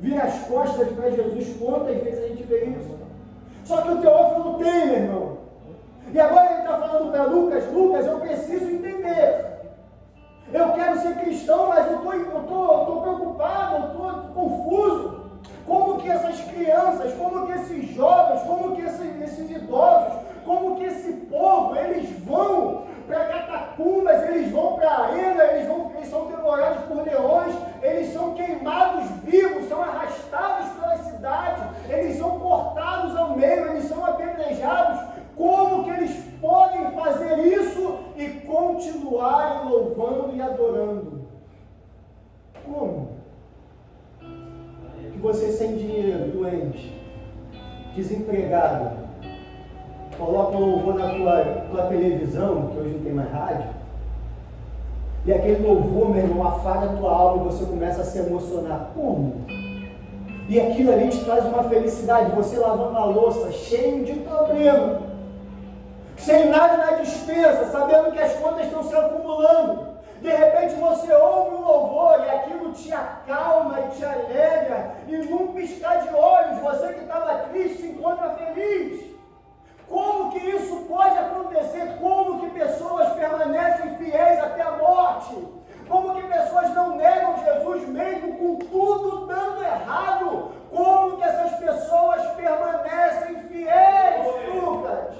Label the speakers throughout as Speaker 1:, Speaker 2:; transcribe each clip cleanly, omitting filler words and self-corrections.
Speaker 1: vira as costas para Jesus. Quantas vezes a gente vê isso? Só que o Teófilo tem, meu irmão. E agora ele está falando para Lucas: Lucas, eu preciso entender. Eu quero ser cristão, mas eu estou preocupado, eu estou confuso. Como que essas crianças, como que esses jovens, como que esses idosos, como que esse povo, eles vão para catacumbas, eles vão para a arena, eles são devorados por leões, eles são queimados vivos, são arrastados pela cidade, eles são cortados ao meio, eles são apedrejados. Como que eles podem fazer isso e continuarem louvando e adorando? Como? Que você sem dinheiro, doente, desempregado, coloca um louvor na tua televisão, que hoje não tem mais rádio, e aquele louvor, meu irmão, afaga a tua alma e você começa a se emocionar. Como? E aquilo ali te traz uma felicidade, você lavando a louça, cheio de problema, sem nada na despensa, sabendo que as contas estão se acumulando. De repente você ouve um louvor e aquilo te acalma e te alegra, e num piscar de olhos, você que estava triste se encontra feliz. Como que isso pode acontecer? Como que pessoas permanecem fiéis até a morte? Como que pessoas não negam Jesus mesmo com tudo dando errado? Como que essas pessoas permanecem fiéis, Lucas?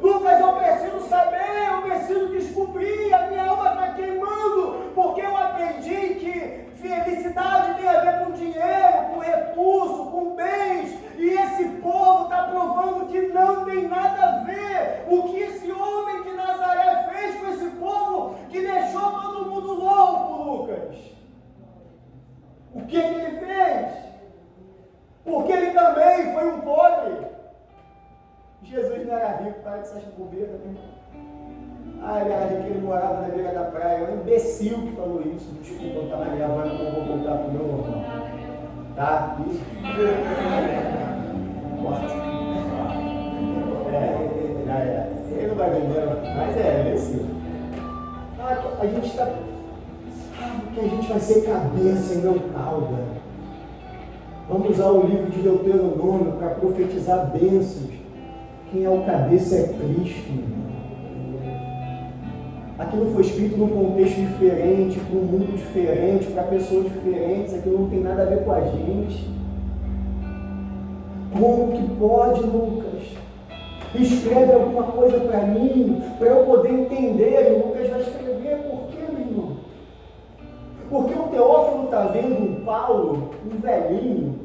Speaker 1: Lucas, eu preciso saber, eu preciso descobrir, a minha alma está queimando, porque eu aprendi que felicidade tem a ver com dinheiro, com recurso, com bens, e esse povo está provando que não tem nada a ver. O que esse homem de Nazaré fez com esse povo que deixou todo mundo louco, Lucas? O que ele fez? Porque ele também foi um pobre. Jesus não era rico, para de essas bobeiras, né? Ele era rico, ele morava na beira da praia. É um imbecil que falou isso. Desculpa, eu estava gravando, então eu vou voltar para o meu local. Tá? Isso. Corta. Ele não vai vender, mas imbecil. A gente está. Que a gente vai ser cabeça e não cauda. Vamos usar o livro de Deuteronômio para profetizar bênçãos. Quem é o cabeça é Cristo. Aquilo foi escrito num contexto diferente, para um mundo diferente, para pessoas diferentes. Aquilo não tem nada a ver com a gente. Como que pode, Lucas? Escreve alguma coisa para mim, para eu poder entender. E Lucas vai escrever. Por quê, meu irmão? Porque o Teófilo está vendo um Paulo, um velhinho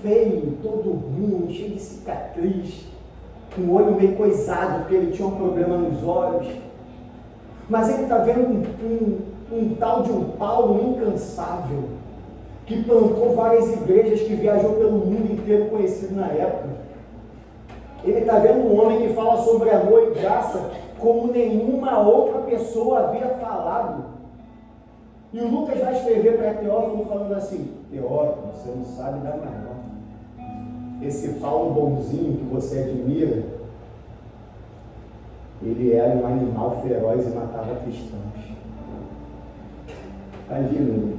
Speaker 1: feio, todo ruim, cheio de cicatriz, com o olho meio coisado, porque ele tinha um problema nos olhos. Mas ele está vendo um tal de um Paulo incansável, que plantou várias igrejas, que viajou pelo mundo inteiro, conhecido na época. Ele está vendo um homem que fala sobre amor e graça como nenhuma outra pessoa havia falado. E o Lucas vai escrever para Teófilo falando assim: Teófilo, você não sabe da maior. Esse Paulo bonzinho que você admira, ele era um animal feroz e matava cristãos. Imagina,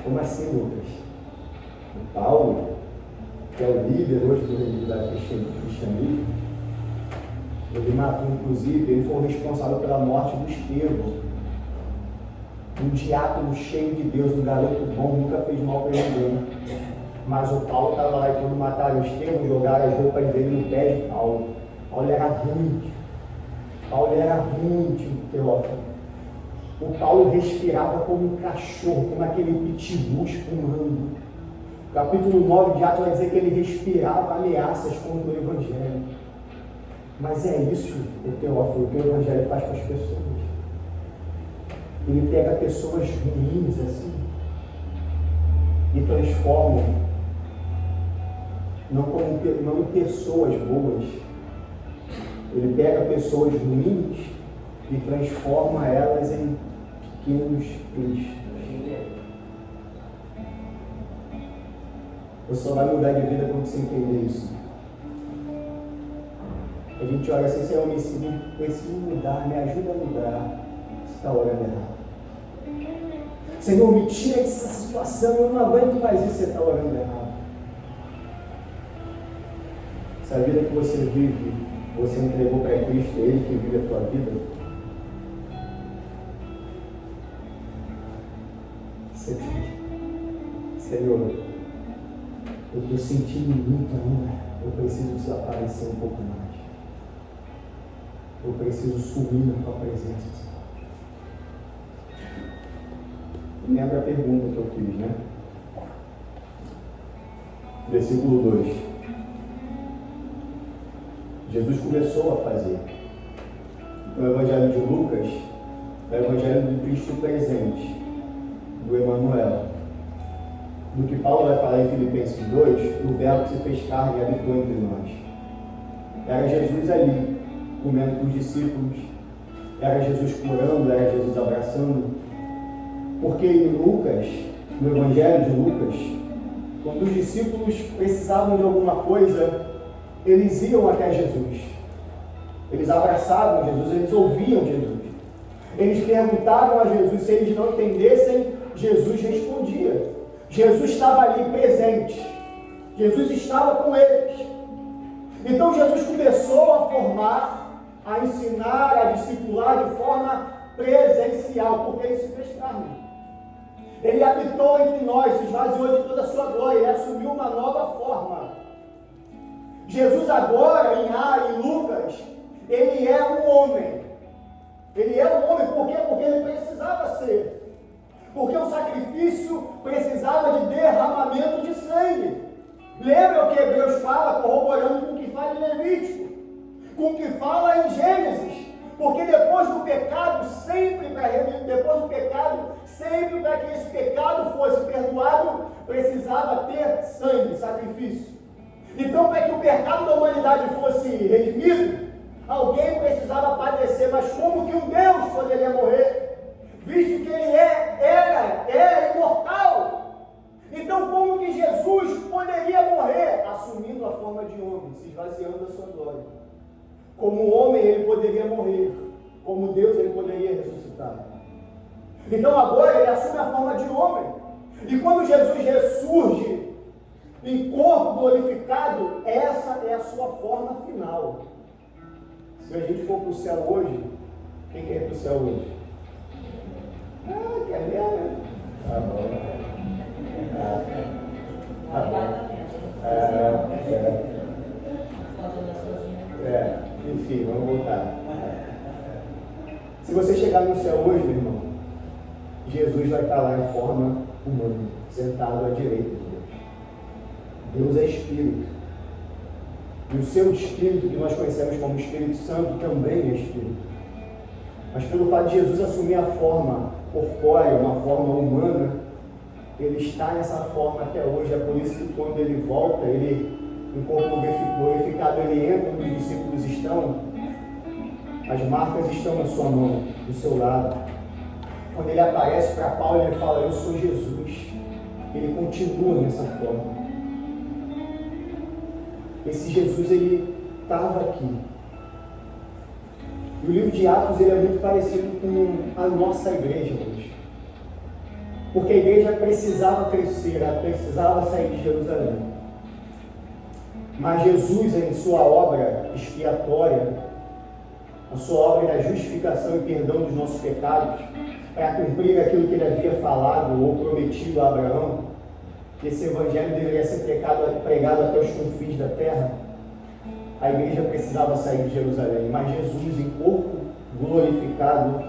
Speaker 1: como assim, Lucas? O Paulo, que é o líder hoje do cristianismo, ele matou, inclusive, ele foi responsável pela morte do Estevão, um diácono cheio de Deus, um garoto bom, nunca fez mal para ninguém. Mas o Paulo estava lá e quando mataram o Estevão, jogaram as roupas dele no pé de Paulo. Paulo era ruim, tipo Teófilo. O Paulo respirava como um cachorro, como aquele pitbull espumando. O capítulo 9 de Atos vai dizer que ele respirava ameaças contra o Evangelho. Mas é isso, o Teófilo, que o Evangelho faz com as pessoas. Ele pega pessoas ruins assim e transforma não em pessoas boas. Ele pega pessoas ruins e transforma elas em pequenos cristos. Você só vai mudar de vida quando você entender isso. A gente olha assim: Senhor, me preciso mudar, me ajuda a mudar. Você está orando errado. Senhor, me tira dessa situação, eu não aguento mais isso, você está orando errado. Essa vida que você vive, você entregou para Cristo, é Ele que vive a tua vida. Você tem, Senhor, eu estou sentindo muito ainda, eu preciso desaparecer um pouco mais. Eu preciso sumir na tua presença, Senhor. Lembra a pergunta que eu fiz, né? Versículo 2. Jesus começou a fazer. No Evangelho de Lucas, é o Evangelho do Cristo presente, do Emanuel. Do que Paulo vai falar em Filipenses 2, do verbo que se fez carne e habitou entre nós. Era Jesus ali, comendo com os discípulos, era Jesus curando, era Jesus abraçando. Porque em Lucas, no Evangelho de Lucas, quando os discípulos precisavam de alguma coisa, eles iam até Jesus. Eles abraçavam Jesus, eles ouviam Jesus. Eles perguntavam a Jesus, se eles não entendessem, Jesus respondia. Jesus estava ali presente. Jesus estava com eles. Então Jesus começou a formar, a ensinar, a discipular de forma presencial, porque ele se fez carne. Ele habitou entre nós, se esvaziou de toda a sua glória, ele assumiu uma nova forma. Jesus agora, em Lucas, ele é um homem. Ele é um homem, por quê? Porque ele precisava ser. Porque o sacrifício precisava de derramamento de sangue. Lembra o que Hebreus fala, corroborando com o que fala em Levítico, com o que fala em Gênesis. Porque depois do pecado, sempre para que esse pecado fosse perdoado, precisava ter sangue, sacrifício. Então, para que o pecado da humanidade fosse redimido, alguém precisava padecer. Mas como que um Deus poderia morrer? Visto que ele era imortal. Então, como que Jesus poderia morrer? Assumindo a forma de homem, se esvaziando da sua glória. Como homem ele poderia morrer, como Deus ele poderia ressuscitar. Então agora ele assume a forma de homem. E quando Jesus ressurge em corpo glorificado, essa é a sua forma final. Se a gente for para o céu hoje, quem quer ir para o céu hoje? Quer ver, né? Tá bom. Tá bom. Enfim, vamos voltar. Se você chegar no céu hoje, meu irmão, Jesus vai estar lá em forma humana, sentado à direita de Deus. Deus é Espírito. E o seu Espírito, que nós conhecemos como Espírito Santo, também é Espírito. Mas pelo fato de Jesus assumir a forma corpórea, uma forma humana, ele está nessa forma até hoje. É por isso que quando ele volta, em corpo glorificado, ele entra onde os discípulos estão, as marcas estão na sua mão, do seu lado. Quando ele aparece para Paulo, ele fala, eu sou Jesus. Ele continua nessa forma. Esse Jesus, ele estava aqui. E o livro de Atos, ele é muito parecido com a nossa igreja hoje. Porque a igreja precisava crescer, ela precisava sair de Jerusalém. Mas Jesus, em sua obra expiatória, a sua obra da justificação e perdão dos nossos pecados, para cumprir aquilo que ele havia falado ou prometido a Abraão, que esse evangelho deveria ser pregado até os confins da terra, a igreja precisava sair de Jerusalém. Mas Jesus, em corpo glorificado,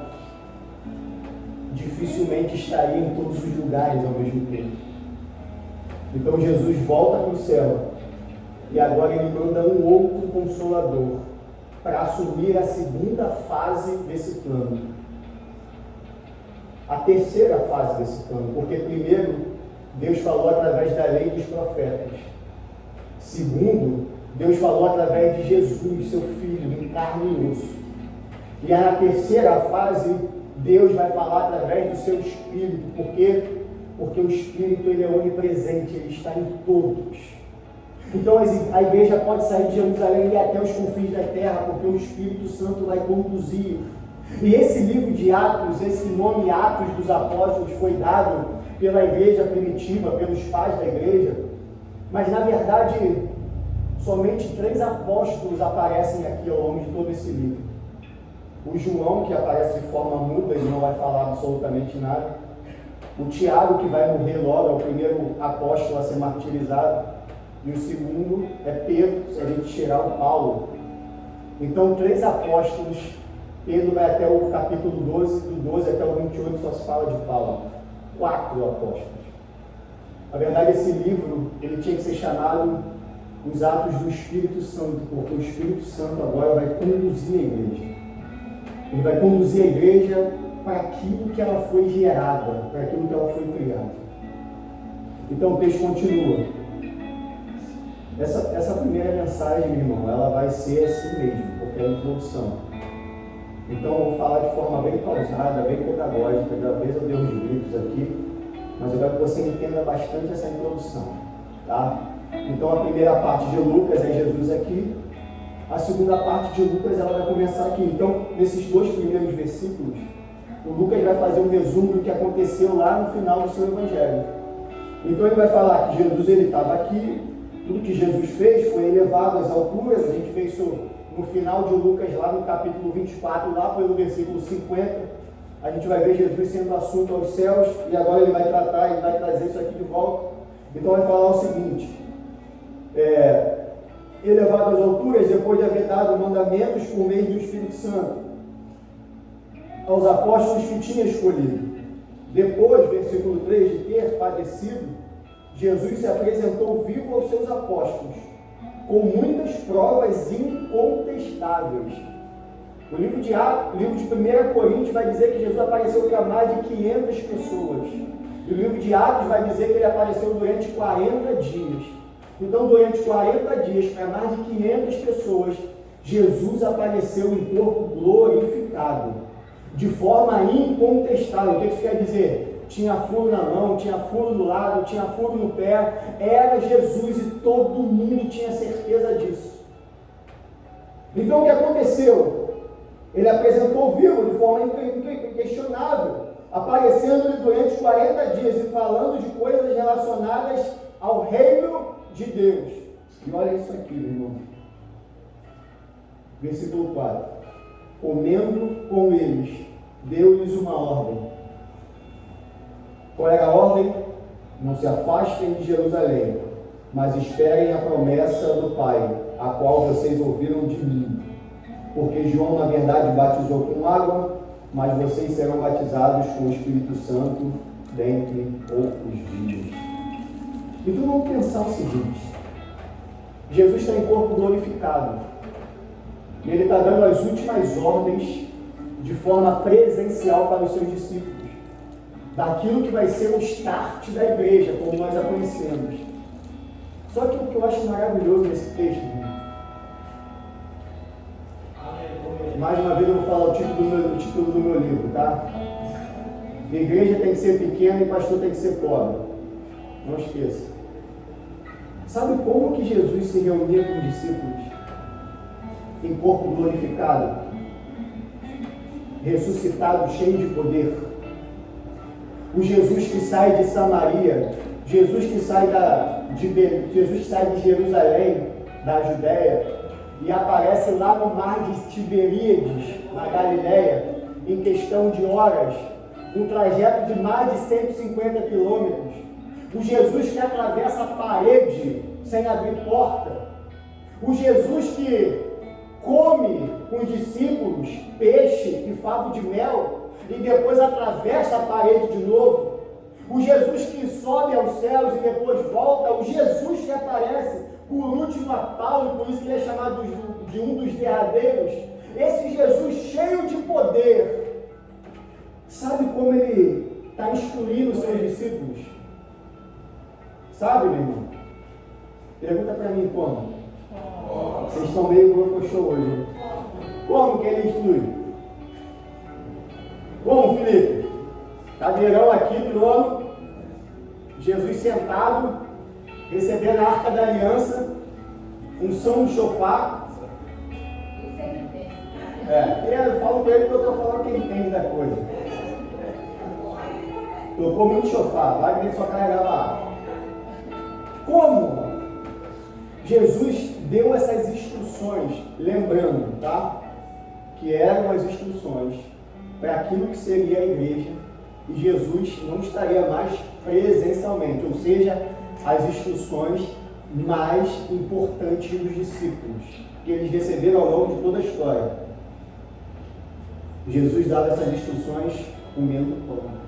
Speaker 1: dificilmente estaria em todos os lugares ao mesmo tempo. Então Jesus volta para o céu, e agora ele manda um outro Consolador para assumir a segunda fase desse plano. A terceira fase desse plano. Porque primeiro, Deus falou através da lei e dos profetas. Segundo, Deus falou através de Jesus, seu Filho, em carne e osso. E na terceira fase, Deus vai falar através do seu Espírito. Por quê? Porque o Espírito ele é onipresente, ele está em todos. Então a igreja pode sair de Jerusalém e ir até os confins da terra, porque o Espírito Santo vai conduzir. E esse livro de Atos, esse nome Atos dos Apóstolos, foi dado pela igreja primitiva, pelos pais da igreja, mas na verdade somente 3 apóstolos aparecem aqui ao longo de todo esse livro. O João, que aparece de forma muda e não vai falar absolutamente nada. O Tiago, que vai morrer logo, é o primeiro apóstolo a ser martirizado. E o segundo é Pedro, se a gente tirar o Paulo. Então, 3 apóstolos. Pedro vai até o capítulo 12, do 12 até o 28 só se fala de Paulo. 4 apóstolos. Na verdade, esse livro ele tinha que ser chamado Os Atos do Espírito Santo, porque o Espírito Santo agora vai conduzir a igreja. Ele vai conduzir a igreja para aquilo que ela foi gerada, para aquilo que ela foi criada. Então o texto continua. Essa primeira mensagem, meu irmão, ela vai ser assim mesmo, porque é a introdução. Então eu vou falar de forma bem pausada, bem pedagógica, talvez eu dê uns gritos aqui, mas eu quero que você entenda bastante essa introdução, tá? Então a primeira parte de Lucas é Jesus aqui, a segunda parte de Lucas ela vai começar aqui. Então, nesses 2 primeiros versículos, o Lucas vai fazer um resumo do que aconteceu lá no final do seu evangelho. Então ele vai falar que Jesus ele estava aqui, tudo que Jesus fez foi elevado às alturas. A gente vê isso no final de Lucas, lá no capítulo 24, lá pelo versículo 50, a gente vai ver Jesus sendo assunto aos céus, e agora ele vai tratar, ele vai trazer isso aqui de volta. Então vai falar o seguinte, elevado às alturas, depois de haver dado mandamentos por meio do Espírito Santo aos apóstolos que tinha escolhido. Depois, versículo 3, de ter padecido, Jesus se apresentou vivo aos seus apóstolos, com muitas provas incontestáveis. O livro de 1 Coríntios vai dizer que Jesus apareceu para mais de 500 pessoas. E o livro de Atos vai dizer que ele apareceu durante 40 dias. Então, durante 40 dias, para mais de 500 pessoas, Jesus apareceu em corpo glorificado, de forma incontestável. O que isso quer dizer? Tinha furo na mão, tinha furo no lado, tinha furo no pé. Era Jesus e todo mundo tinha certeza disso. Então, o que aconteceu? Ele apresentou vivo de forma inquestionável, aparecendo-lhe durante 40 dias e falando de coisas relacionadas ao reino de Deus. E olha isso aqui, meu irmão. Versículo 4. Comendo com eles, deu-lhes uma ordem. Qual era a ordem? Não se afastem de Jerusalém, mas esperem a promessa do Pai, a qual vocês ouviram de mim. Porque João, na verdade, batizou com água, mas vocês serão batizados com o Espírito Santo dentro de poucos dias. Então vamos pensar o seguinte: Jesus está em corpo glorificado, e ele está dando as últimas ordens de forma presencial para os seus discípulos, daquilo que vai ser o start da igreja, como nós a conhecemos. Só que o que eu acho maravilhoso nesse texto, mais uma vez eu vou falar o título do meu livro, tá? Igreja tem que ser pequena e pastor tem que ser pobre. Não esqueça. Sabe como que Jesus se reunia com os discípulos? Em corpo glorificado, ressuscitado, cheio de poder. O Jesus que sai de Samaria, Jesus que sai de Jerusalém, da Judéia, e aparece lá no mar de Tiberíades, na Galileia, em questão de horas, um trajeto de mais de 150 quilômetros. O Jesus que atravessa a parede sem abrir porta. O Jesus que come com os discípulos peixe e favo de mel e depois atravessa a parede de novo. O Jesus que sobe aos céus e depois volta. O Jesus que aparece por último a Paulo, por isso que ele é chamado de um dos derradeiros. Esse Jesus cheio de poder. Sabe como ele está instruindo os seus discípulos? Sabe, meu irmão? Pergunta para mim como. Vocês estão meio brocochô hoje. Como que ele instrui? Como, Felipe? Cadeirão aqui, trono. Jesus sentado, recebendo a arca da aliança, unção do chofar. Eu falo com ele porque eu estou falando que ele entende da coisa. Tocou muito chofar, lá que ele só carregava água. Como Jesus deu essas instruções, lembrando, tá? Que eram as instruções para aquilo que seria a igreja, e Jesus não estaria mais presencialmente, ou seja, as instruções mais importantes dos discípulos, que eles receberam ao longo de toda a história. Jesus dava essas instruções comendo pão.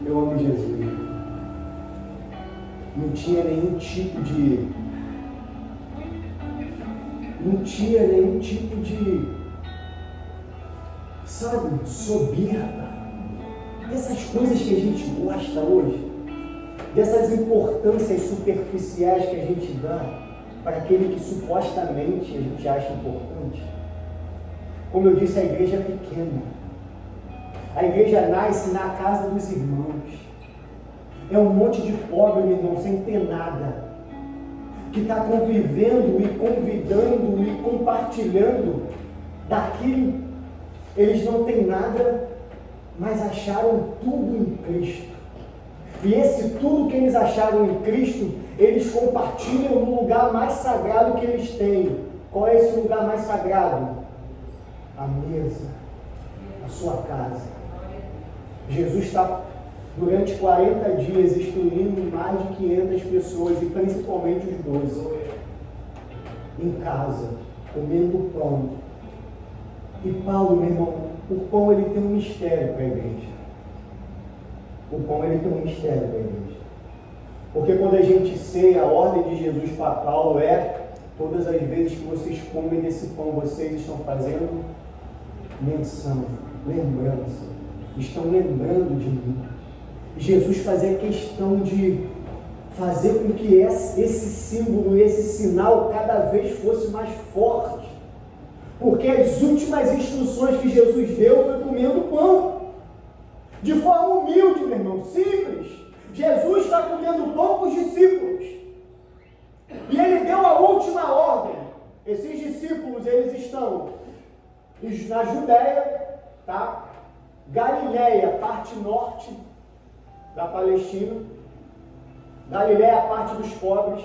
Speaker 1: Eu amo Jesus. Não tinha nenhum tipo de soberba. Dessas coisas que a gente gosta hoje, dessas importâncias superficiais que a gente dá para aquele que supostamente a gente acha importante. Como eu disse, a igreja é pequena. A igreja nasce na casa dos irmãos. É um monte de pobre, meu irmão, sem ter nada, que está convivendo e convidando e compartilhando daquilo. Eles não têm nada, mas acharam tudo em Cristo. E esse tudo que eles acharam em Cristo, eles compartilham no lugar mais sagrado que eles têm. Qual é esse lugar mais sagrado? A mesa, a sua casa. Jesus está durante 40 dias instruindo mais de 500 pessoas, e principalmente os 12, em casa, comendo pão. E Paulo, meu irmão, o pão ele tem um mistério para a igreja. O pão ele tem um mistério para a igreja. Porque quando a gente ceia, a ordem de Jesus para Paulo é: todas as vezes que vocês comem desse pão, vocês estão fazendo menção, lembrança. Estão lembrando de mim. Jesus fazia questão de fazer com que esse símbolo, esse sinal cada vez fosse mais forte. Porque as últimas instruções que Jesus deu foi comendo pão. De forma humilde, meu irmão, simples. Jesus está comendo pão com os discípulos. E ele deu a última ordem. Esses discípulos, eles estão na Judéia, tá? Galileia, parte norte da Palestina. Galileia, a parte dos pobres,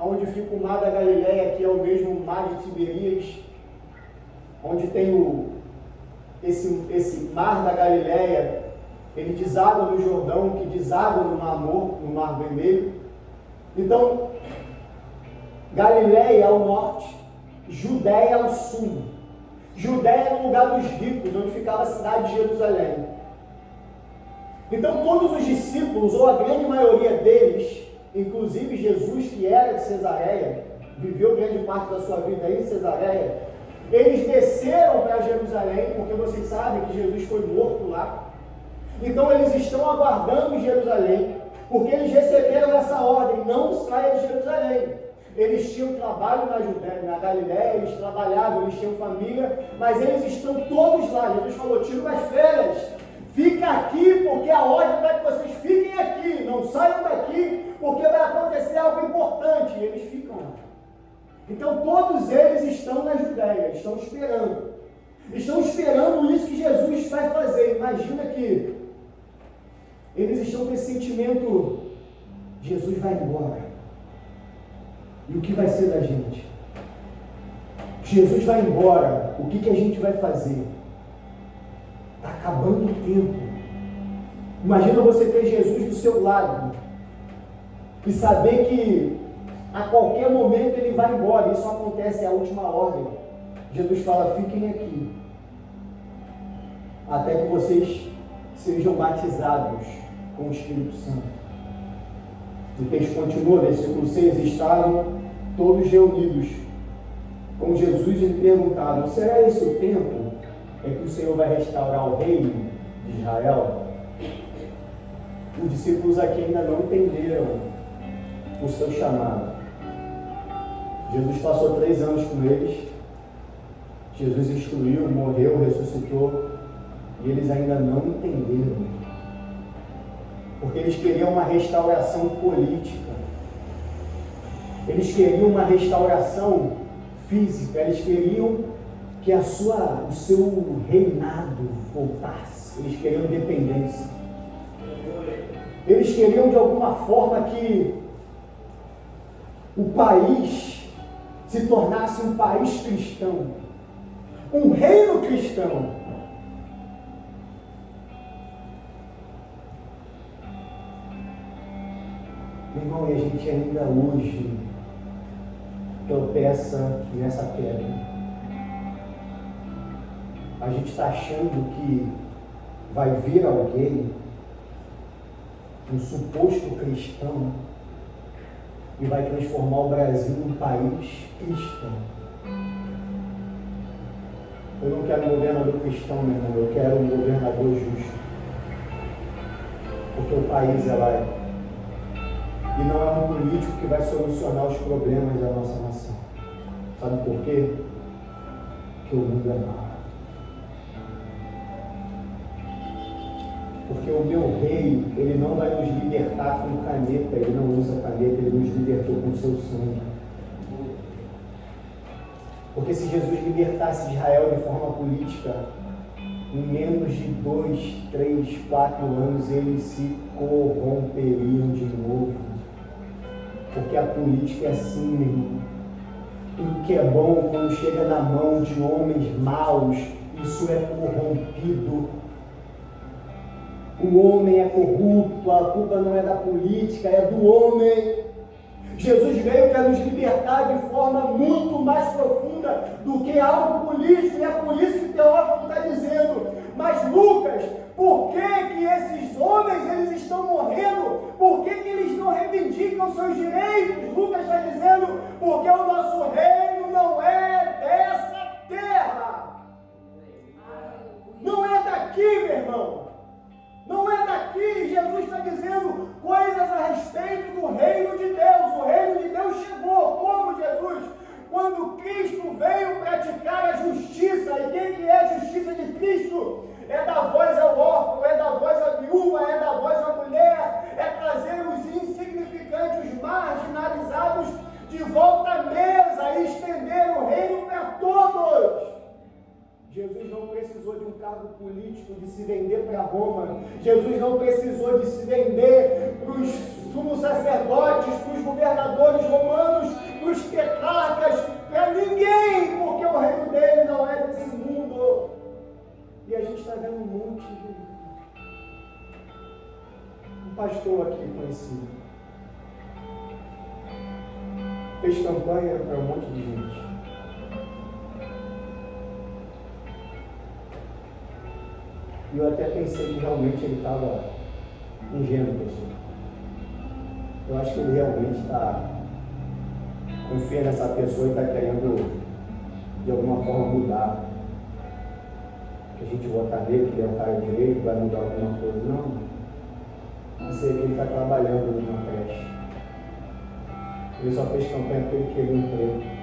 Speaker 1: onde fica o mar da Galileia, que é o mesmo mar de Tiberíades, onde tem esse mar da Galileia, ele deságua no Jordão, que deságua no Mar Vermelho. Então, Galileia ao norte, Judéia ao sul. Judéia é no lugar dos ricos, onde ficava a cidade de Jerusalém. Então todos os discípulos, ou a grande maioria deles, inclusive Jesus, que era de Cesareia, viveu grande parte da sua vida em Cesareia, eles desceram para Jerusalém, porque vocês sabem que Jesus foi morto lá. Então eles estão aguardando em Jerusalém, porque eles receberam essa ordem: não saia de Jerusalém. Eles tinham trabalho na Judéia, na Galileia, eles trabalhavam, eles tinham família, mas eles estão todos lá. Jesus falou: tira umas férias, fica aqui, porque a ordem é que vocês fiquem aqui, não saiam daqui, porque vai acontecer algo importante. E eles ficam lá. Então todos eles estão na Judéia, estão esperando isso que Jesus vai fazer. Imagina que eles estão com esse sentimento: Jesus vai embora. E o que vai ser da gente? Jesus vai embora, o que a gente vai fazer? Está acabando o tempo. Imagina você ter Jesus do seu lado e saber que a qualquer momento ele vai embora. Isso acontece, é a última ordem. Jesus fala: fiquem aqui, até que vocês sejam batizados com o Espírito Santo. O texto continua, versículo 6, estavam todos reunidos com Jesus e lhe perguntaram: será esse o tempo em que o Senhor vai restaurar o reino de Israel? Os discípulos aqui ainda não entenderam o seu chamado. Jesus passou 3 anos com eles, Jesus instruiu, morreu, ressuscitou, e eles ainda não entenderam. Porque eles queriam uma restauração política. Eles queriam uma restauração física, eles queriam que o seu reinado voltasse, eles queriam independência. Eles queriam de alguma forma que o país se tornasse um país cristão, um reino cristão. Meu irmão, e a gente ainda hoje tropeça nessa pedra. A gente está achando que vai vir alguém, um suposto cristão, e vai transformar o Brasil num país cristão. Eu não quero um governador cristão, meu irmão, eu quero um governador justo. Porque o país é laico. E não é um político que vai solucionar os problemas da nossa nação. Sabe por quê? Porque o mundo é mau. Porque o meu rei, ele não vai nos libertar com caneta, ele não usa caneta, ele nos libertou com o seu sangue. Porque se Jesus libertasse Israel de forma política, em menos de 2, 3, 4 anos, eles se corromperiam de novo. Porque a política é assim, meu irmão. Tudo que é bom, quando chega na mão de homens maus, isso é corrompido. O homem é corrupto, a culpa não é da política, é do homem. Jesus veio para nos libertar de forma muito mais profunda do que algo político, e é por isso que Teófilo está dizendo. Mas Lucas, por que esses homens eles estão morrendo? Por que eles não reivindicam seus direitos? Lucas está dizendo, porque o nosso reino não é dessa terra. Não é daqui, meu irmão. Não é daqui. Jesus está dizendo coisas a respeito do reino de Deus. O reino de Deus chegou. Como, Jesus? Quando Cristo veio praticar a justiça. E quem que é a justiça de Cristo? É dar voz ao órfão, é dar voz à viúva, é dar voz à mulher, é trazer os insignificantes, os marginalizados de volta à mesa e estender o reino para todos. Jesus não precisou de um cargo político, de se vender para Roma. Jesus não precisou de se vender para os sumos sacerdotes, para os governadores romanos, para os tetrarcas, para ninguém, porque o reino dele não é desse mundo. E a gente está vendo um monte de... Um pastor aqui conhecido fez campanha para um monte de gente. E eu até pensei que realmente ele estava ingênuo, pessoal. Eu acho que ele realmente confia nessa pessoa e está querendo de alguma forma mudar. Que a gente votar nele, que ele é um cara direito, vai mudar alguma coisa. Não. Eu sei que ele está trabalhando numa creche. Ele só fez campanha porque ele queria um emprego.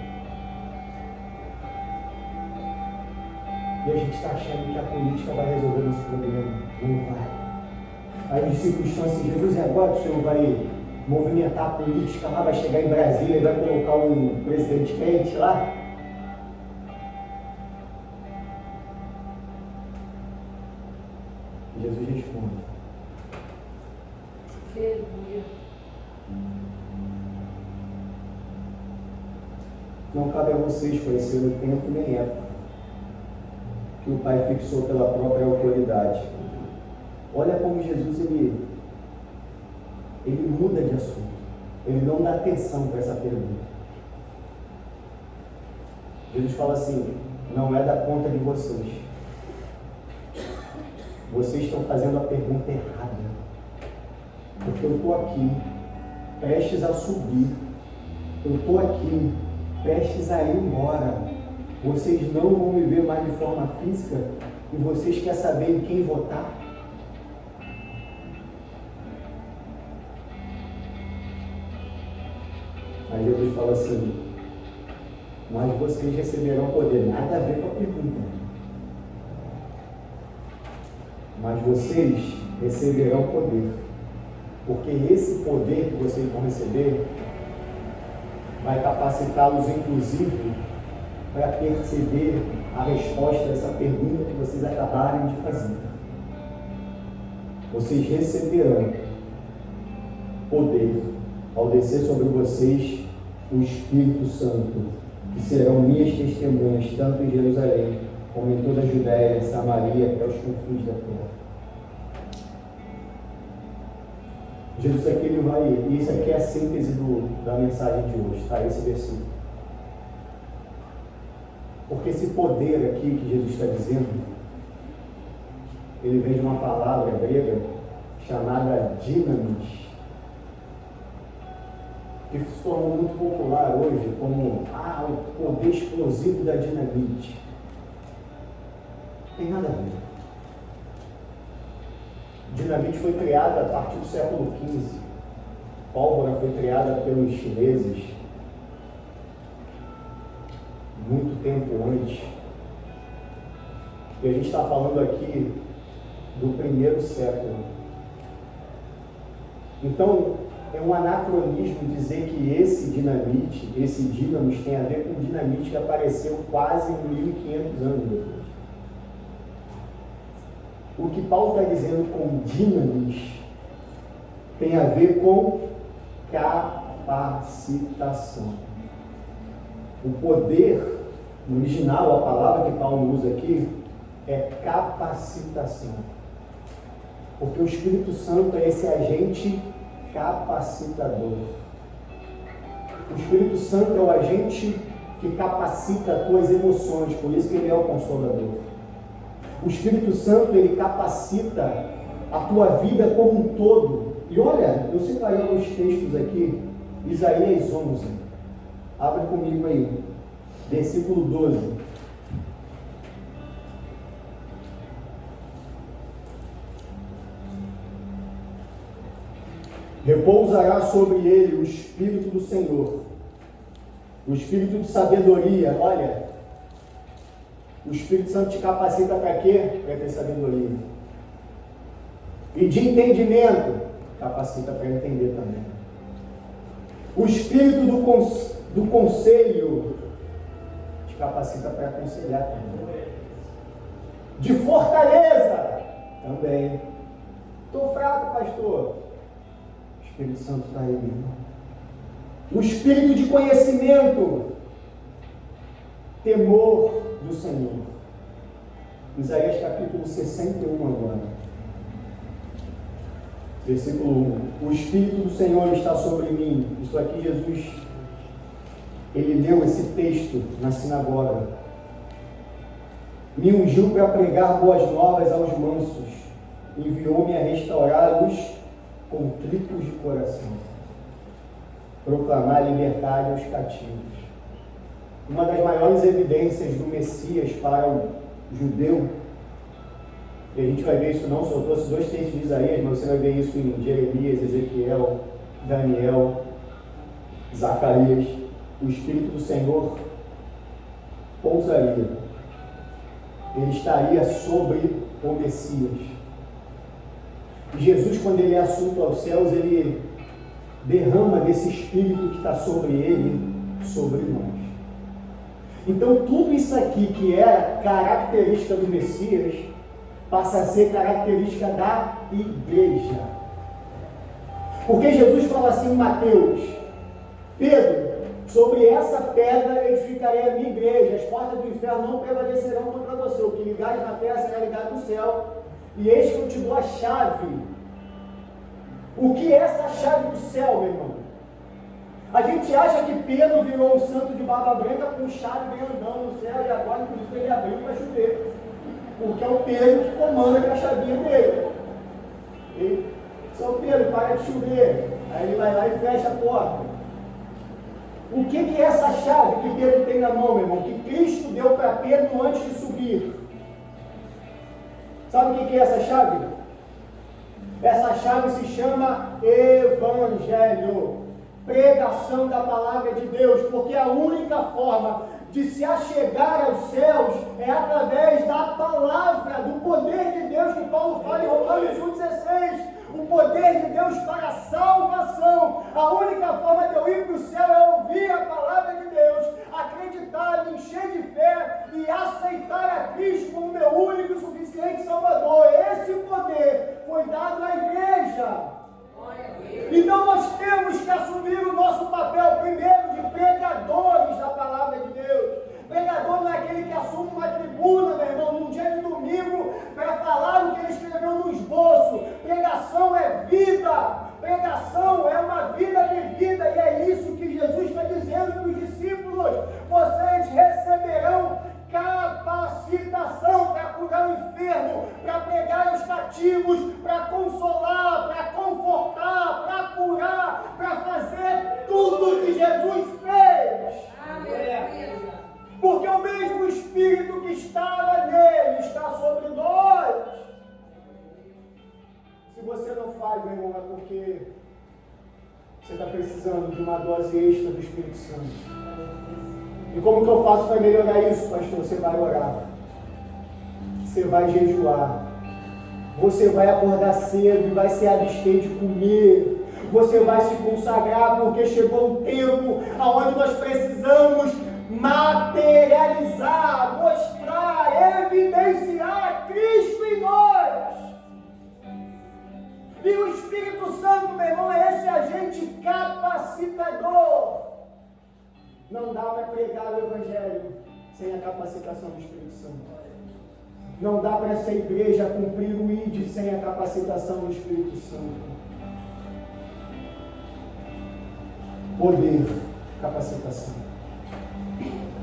Speaker 1: E a gente está achando que a política vai resolver nosso problema. Não vai. As circunstâncias, Jesus, é agora que o Senhor vai movimentar a política lá, vai chegar em Brasília e vai colocar um presidente quente lá. Jesus responde. Não cabe a vocês conhecer o tempo nem época que o Pai fixou pela própria autoridade. Olha como Jesus ele muda de assunto. Ele não dá atenção para essa pergunta. Jesus fala assim: não é da conta de vocês. Vocês estão fazendo a pergunta errada. Porque eu estou aqui, prestes a subir. Eu estou aqui, prestes a ir embora. Vocês não vão me ver mais de forma física e vocês querem saber em quem votar? Aí Jesus fala assim: mas vocês receberão poder. Nada a ver com a pergunta. Mas vocês receberão poder. Porque esse poder que vocês vão receber vai capacitá-los, inclusive, para perceber a resposta a essa pergunta que vocês acabaram de fazer. Vocês receberão poder ao descer sobre vocês o Espírito Santo, que serão minhas testemunhas, tanto em Jerusalém, como em toda a Judéia, Samaria, até os confins da terra. Jesus aqui ele vai, e isso aqui é a síntese da mensagem de hoje, tá? Esse versículo. Porque esse poder aqui que Jesus está dizendo, ele vem de uma palavra grega chamada dinamis, que se tornou muito popular hoje como o poder explosivo da dinamite. Não tem nada a ver. Dinamite foi criada a partir do século XV. Pólvora foi criada pelos chineses muito tempo antes. E a gente está falando aqui do primeiro século. Então, é um anacronismo dizer que esse dinamite, esse dínamos, tem a ver com dinamite que apareceu quase 1500 anos depois. O que Paulo está dizendo com dinamis tem a ver com capacitação. O poder, no original, a palavra que Paulo usa aqui, é capacitação. Porque o Espírito Santo é esse agente capacitador. O Espírito Santo é o agente que capacita as tuas emoções, por isso que ele é o Consolador. O Espírito Santo, ele capacita a tua vida como um todo. E olha, eu separei alguns textos aqui, Isaías 11. Abre comigo aí, versículo 12. Repousará sobre ele o Espírito do Senhor, o Espírito de sabedoria. Olha, o Espírito Santo te capacita para quê? Para ter sabedoria. E de entendimento, capacita para entender também. O Espírito do conselho te capacita para aconselhar também. De fortaleza também. Estou fraco, pastor. O Espírito Santo está aí, meu irmão. O Espírito de conhecimento, temor do Senhor. Isaías capítulo 61 agora. Versículo 1. O Espírito do Senhor está sobre mim. Isso aqui Jesus, ele leu esse texto na sinagoga. Me ungiu para pregar boas novas aos mansos. Enviou-me a restaurar os contritos de coração. Proclamar liberdade aos cativos. Uma das maiores evidências do Messias para o judeu, e a gente vai ver isso, não só trouxe 2 textos de Isaías, mas você vai ver isso em Jeremias, Ezequiel, Daniel, Zacarias. O Espírito do Senhor pousaria, ele estaria sobre o Messias. E Jesus, quando ele é assunto aos céus, ele derrama desse Espírito que está sobre ele, sobre nós. Então tudo isso aqui que é característica do Messias, passa a ser característica da igreja. Porque Jesus fala assim em Mateus: Pedro, sobre essa pedra edificarei a minha igreja, as portas do inferno não prevalecerão contra você, o que ligares na terra será ligado no céu, e eis que eu te dou a chave. O que é essa chave do céu, meu irmão? A gente acha que Pedro virou um santo de barba branca com chave bem andando no céu, e agora inclusive ele abriu para chover, porque é o Pedro que comanda com a chavinha dele. E São Pedro, para de chover. Aí ele vai lá e fecha a porta. O que é essa chave que Pedro tem na mão, meu irmão? Que Cristo deu para Pedro antes de subir. Sabe o que é essa chave? Essa chave se chama Evangelho. Pregação da palavra de Deus, porque a única forma de se achegar aos céus é através da palavra, do poder de Deus que Paulo fala em Romanos 1,16. O poder de Deus para a salvação. A única forma de eu ir para o céu é ouvir a palavra de Deus, acreditar, me encher encher de fé e aceitar a Cristo como meu único e suficiente Salvador. Esse poder foi dado à igreja. Então nós temos que assumir o nosso papel primeiro de pregadores da palavra de Deus. Pregador não é aquele que assume uma tribuna, meu irmão, num dia de domingo, para falar o que ele escreveu no esboço. Pregação é vida, pregação é uma vida vivida, e é isso que Jesus está dizendo para os discípulos. Vocês receberão capacitação para curar o enfermo, para pregar os cativos, para consolar, para confortar, para curar, para fazer tudo que Jesus fez. Amém. Porque o mesmo Espírito que estava nele está sobre nós. Se você não faz, meu irmão, é porque você está precisando de uma dose extra do Espírito Santo. E como que eu faço para melhorar isso, pastor? Você vai orar. Você vai jejuar. Você vai acordar cedo e vai se abster de comer. Você vai se consagrar, porque chegou um tempo onde nós precisamos materializar, mostrar, evidenciar Cristo em nós. E o Espírito Santo, meu irmão, é esse agente capacitador. Não dá para pregar o Evangelho sem a capacitação do Espírito Santo. Não dá para essa igreja cumprir o ID sem a capacitação do Espírito Santo. Poder, capacitação.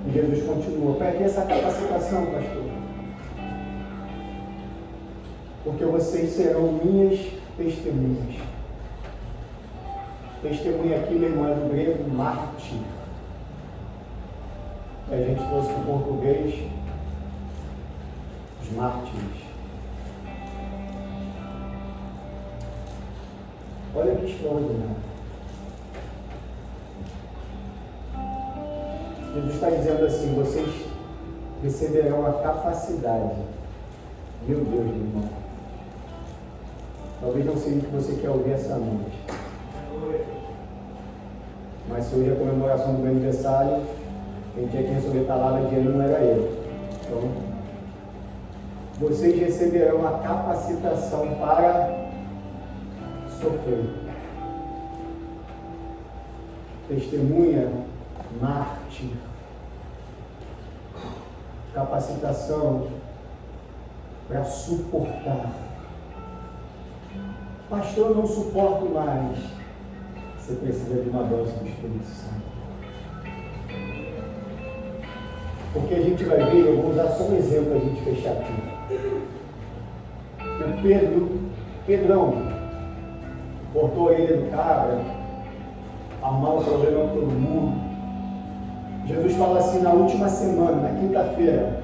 Speaker 1: E Jesus continua. Para que essa capacitação, pastor? Porque vocês serão minhas testemunhas. Testemunha aqui, meu irmão, é do grego mártir. A gente trouxe para o português os mártires. Olha que extraordinário. Jesus está dizendo assim: vocês receberão a capacidade. Meu Deus, meu irmão. Talvez não seja o que você quer ouvir essa noite. Mas se hoje é a comemoração do meu aniversário, quem tinha que resolver a palavra de ano não era eu. Então, vocês receberão a capacitação para sofrer. Testemunha, mártir. Capacitação para suportar. Pastor, eu não suporto mais. Você precisa de uma dose do Espírito Santo. Porque a gente vai ver, eu vou usar só um exemplo para a gente fechar aqui. O Pedrão, cortou a orelha do cara, arrumar o problema com todo mundo. Jesus fala assim na última semana, na quinta-feira: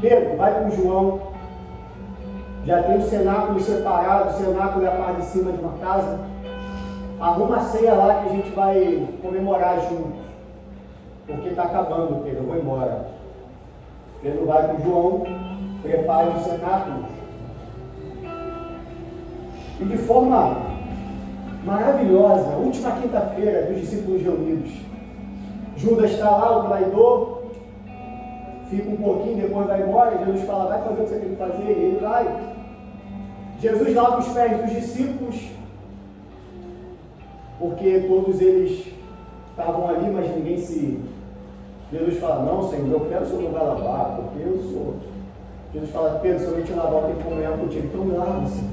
Speaker 1: Pedro, vai com João, já tem o cenáculo separado, o cenáculo é a parte de cima de uma casa, arruma a ceia lá que a gente vai comemorar juntos. Porque está acabando, Pedro, eu vou embora. Pedro vai com João, prepara o cenáculo. E de forma maravilhosa, última quinta-feira dos discípulos reunidos, Judas está lá, o traidor, fica um pouquinho, depois vai embora. Jesus fala: vai fazer o que você tem que fazer, e ele vai. Jesus lava os pés dos discípulos, porque todos eles estavam ali, mas ninguém se... Jesus fala: não, Senhor, eu quero o Senhor vai lavar, porque eu sou. Jesus fala: Pedro, se eu não te lavar, eu tenho que comer contigo. Então me lava, Senhor.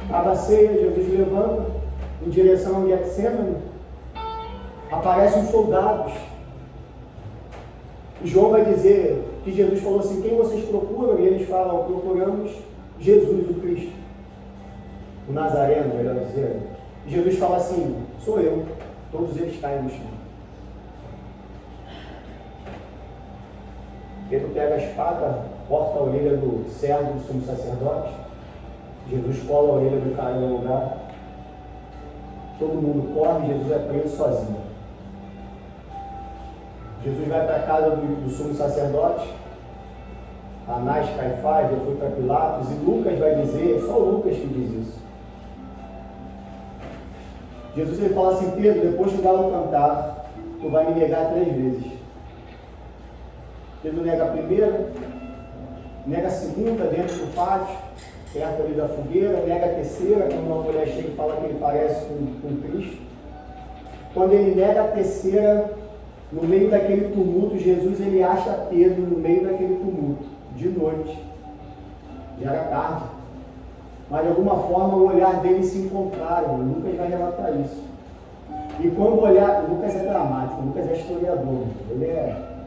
Speaker 1: Acaba a ceia, Jesus levanta em direção ao Getsemane. Aparecem os soldados. E João vai dizer que Jesus falou assim: quem vocês procuram? E eles falam: procuramos Jesus, o Cristo, o Nazareno, melhor dizer. E Jesus fala assim: sou eu. Todos eles caem no chão. Pedro pega a espada, corta a orelha do servo do sumo sacerdote. Jesus cola a orelha do cara no lugar. Todo mundo corre, Jesus é preso sozinho. Jesus vai para a casa do sumo sacerdote. Anás, Caifás, já foi para Pilatos, e Lucas vai dizer, só Lucas que diz isso. Jesus ele fala assim: Pedro, depois que o galo cantar, tu vai me negar 3 vezes. Pedro nega a primeira, nega a segunda dentro do pátio, perto ali da fogueira, nega a terceira, quando uma mulher chega e fala que ele parece com Cristo. Quando ele nega a terceira, no meio daquele tumulto, Jesus ele acha Pedro no meio daquele tumulto, de noite, já era tarde, mas de alguma forma o olhar deles se encontraram. Lucas vai relatar isso. E quando o olhar, Lucas é dramático, Lucas é historiador, ele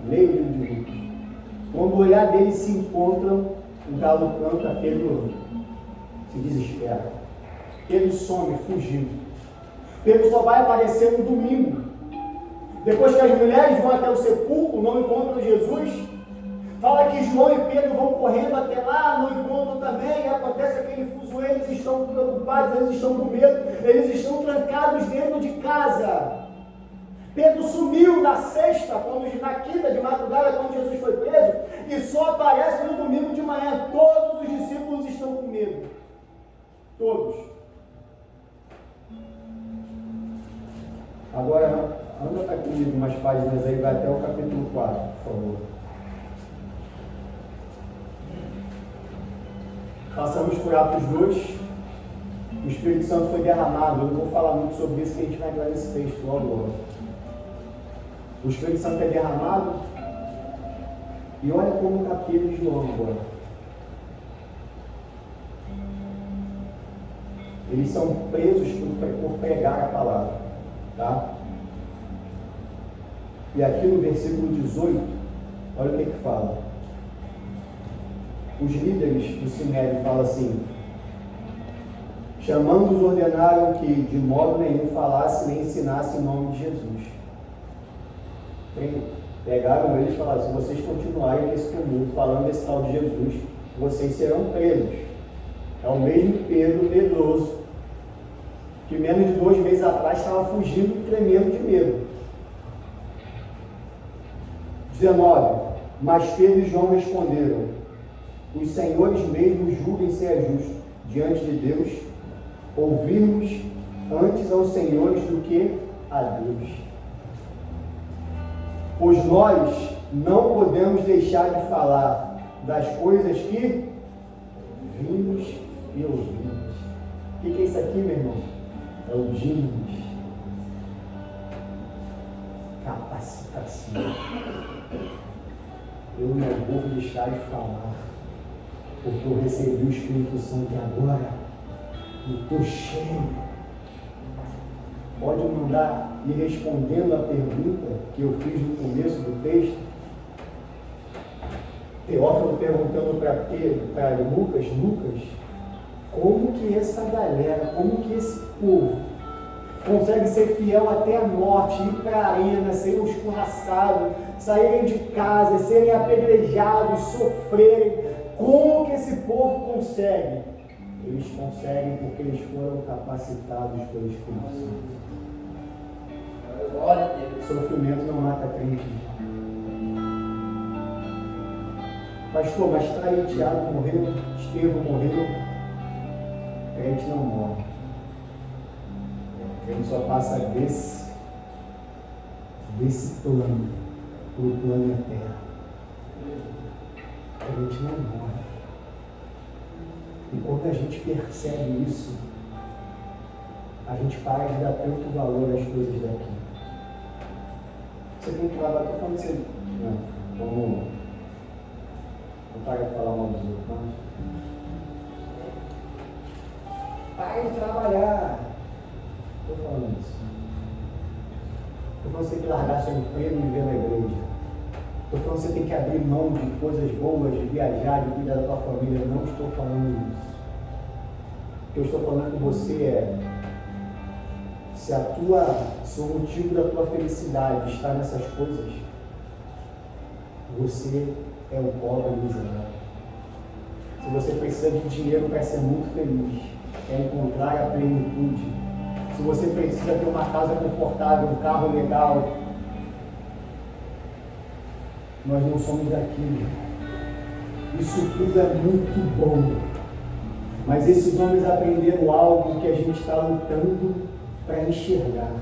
Speaker 1: leia o livro de Lucas. Quando o olhar deles se encontram, o galo canta, Pedro se desespera. Pedro some, fugindo. Pedro só vai aparecer no domingo. Depois que as mulheres vão até o sepulcro, não encontram Jesus, fala que João e Pedro vão correndo até lá, não encontram também, e acontece aquele fuzuê, eles estão preocupados, eles estão com medo, eles estão trancados dentro de casa. Pedro sumiu na sexta, na quinta de madrugada, quando Jesus foi preso, e só aparece no domingo de manhã. Todos os discípulos estão com medo. Todos. Agora, anda comigo umas páginas aí, vai até o capítulo 4, por favor. Passamos por Atos 2, o Espírito Santo foi derramado. Eu não vou falar muito sobre isso, que a gente vai entrar nesse texto logo. O Espírito Santo é derramado, e olha como está Pedro e João agora. Eles são presos por pregar a palavra, tá? E aqui no versículo 18, olha o que fala. Os líderes do Sinédrio falam assim: chamando-os, ordenaram que de modo nenhum falasse nem ensinasse em nome de Jesus. Pegaram eles e falaram: se vocês continuarem nesse tumulto falando desse tal de Jesus, vocês serão presos. É o mesmo Pedro medroso que menos de 2 meses atrás estava fugindo e tremendo de medo. 19. Mas Pedro e João responderam: os senhores mesmos julguem se é justo diante de Deus ouvirmos antes aos senhores do que a Deus. Pois nós não podemos deixar de falar das coisas que vimos e ouvimos. O que é isso aqui, meu irmão? É o DIMOS. Capacitação. Eu não vou deixar de falar, porque eu recebi o Espírito Santo e agora eu estou cheio. Pode mandar ir respondendo a pergunta que eu fiz no começo do texto. Teófilo perguntando para Lucas, como que essa galera, como que esse povo consegue ser fiel até a morte, ir para a arena, serem escorraçados, saírem de casa, serem apedrejados, sofrerem? Como que esse povo consegue? Eles conseguem porque eles foram capacitados pelo Espírito Santo. Glória a Deus. Sofrimento não mata crente. Pastor, mas está aí, Tiago morreu, Estevão morreu. Crente não morre. Crente só passa desse plano para o plano eterno. Crente não morre. E quando a gente percebe isso, a gente para de dar tanto valor às coisas daqui. Você tem que trabalhar, estou falando assim, não para de falar mal dos outros, mas para de trabalhar. Estou falando isso. Estou falando que você tem que largar seu emprego e viver na igreja. Estou falando que você tem que abrir mão de coisas boas, de viajar, de cuidar da tua família. Não estou falando isso. O que eu estou falando com você é: se o motivo da tua felicidade está nessas coisas, você é um pobre miserável. Se você precisa de dinheiro para ser muito feliz, quer encontrar a plenitude, se você precisa ter uma casa confortável, um carro legal, nós não somos daquilo. Isso tudo é muito bom, mas esses homens aprenderam algo que a gente está lutando para enxergar.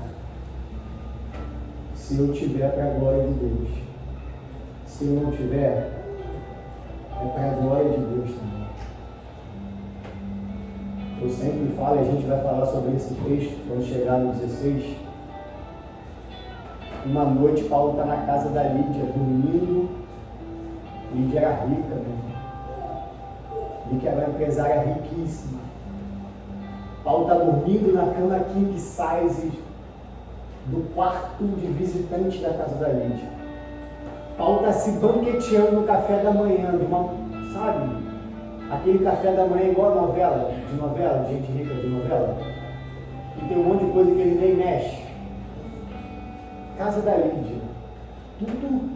Speaker 1: Se eu tiver para a glória de Deus, Se não tiver, é para a glória de Deus também. Eu sempre falo, e a gente vai falar sobre esse texto quando chegar no 16. Uma noite, Paulo está na casa da Lídia, dormindo. Lídia era rica, né? Lídia era uma empresária riquíssima. Paulo está dormindo na cama king size do quarto de visitante da casa da Lídia. Paulo está se banqueteando no café da manhã, sabe? Aquele café da manhã igual a novela, de gente rica de novela, e tem um monte de coisa que ele nem mexe. Casa da Lídia, tudo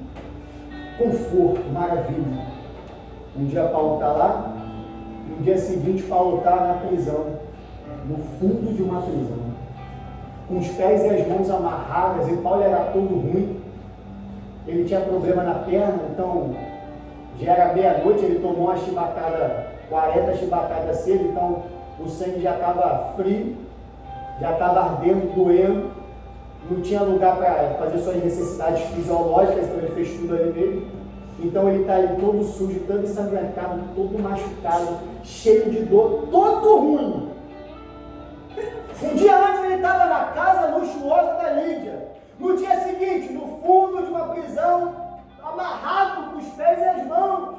Speaker 1: conforto, maravilha. Um dia Paulo está lá, no dia seguinte Paulo está na prisão, no fundo de uma prisão, com os pés e as mãos amarradas, e Paulo era todo ruim, ele tinha problema na perna, então já era meia-noite, ele tomou uma chibatada, 40 chibatadas cedo, então o sangue já estava frio, já estava ardendo, doendo, não tinha lugar para fazer suas necessidades fisiológicas, então ele fez tudo ali nele. Então ele está ali todo sujo, todo ensanguentado, todo machucado, cheio de dor, todo ruim. Um dia antes ele estava na casa luxuosa da Lídia. No dia seguinte, no fundo de uma prisão, amarrado com os pés e as mãos.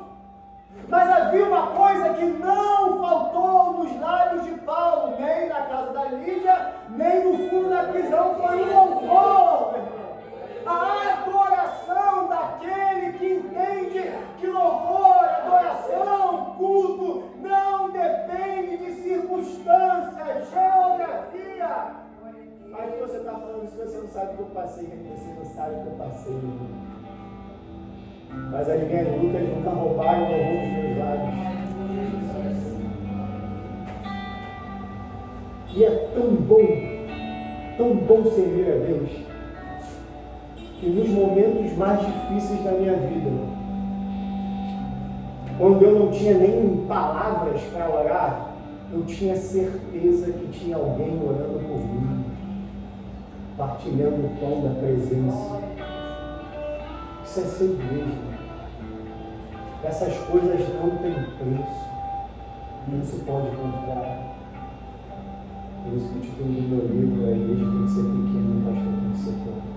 Speaker 1: Mas havia uma coisa que não faltou nos lábios de Paulo, nem na casa da Lídia, nem no fundo da prisão, foi um louvor, meu irmão. A adoração daquele que entende que louvor, adoração, culto, não depende de circunstâncias, geografia. Mas você está falando isso, você não sabe o que eu passei, você não sabe o que eu passei, meu irmão. Mas as minhas lutas nunca roubaram o louvor dos meus lábios. E é tão bom servir a Deus, que nos momentos mais difíceis da minha vida, quando eu não tinha nem palavras para orar, eu tinha certeza que tinha alguém orando por mim, partilhando o pão da presença. Isso é ser igreja. Essas coisas não têm preço, não se pode comprar. Por isso que o título do meu livro é: A Igreja tem que ser pequena, o pastor tem que ser pobre.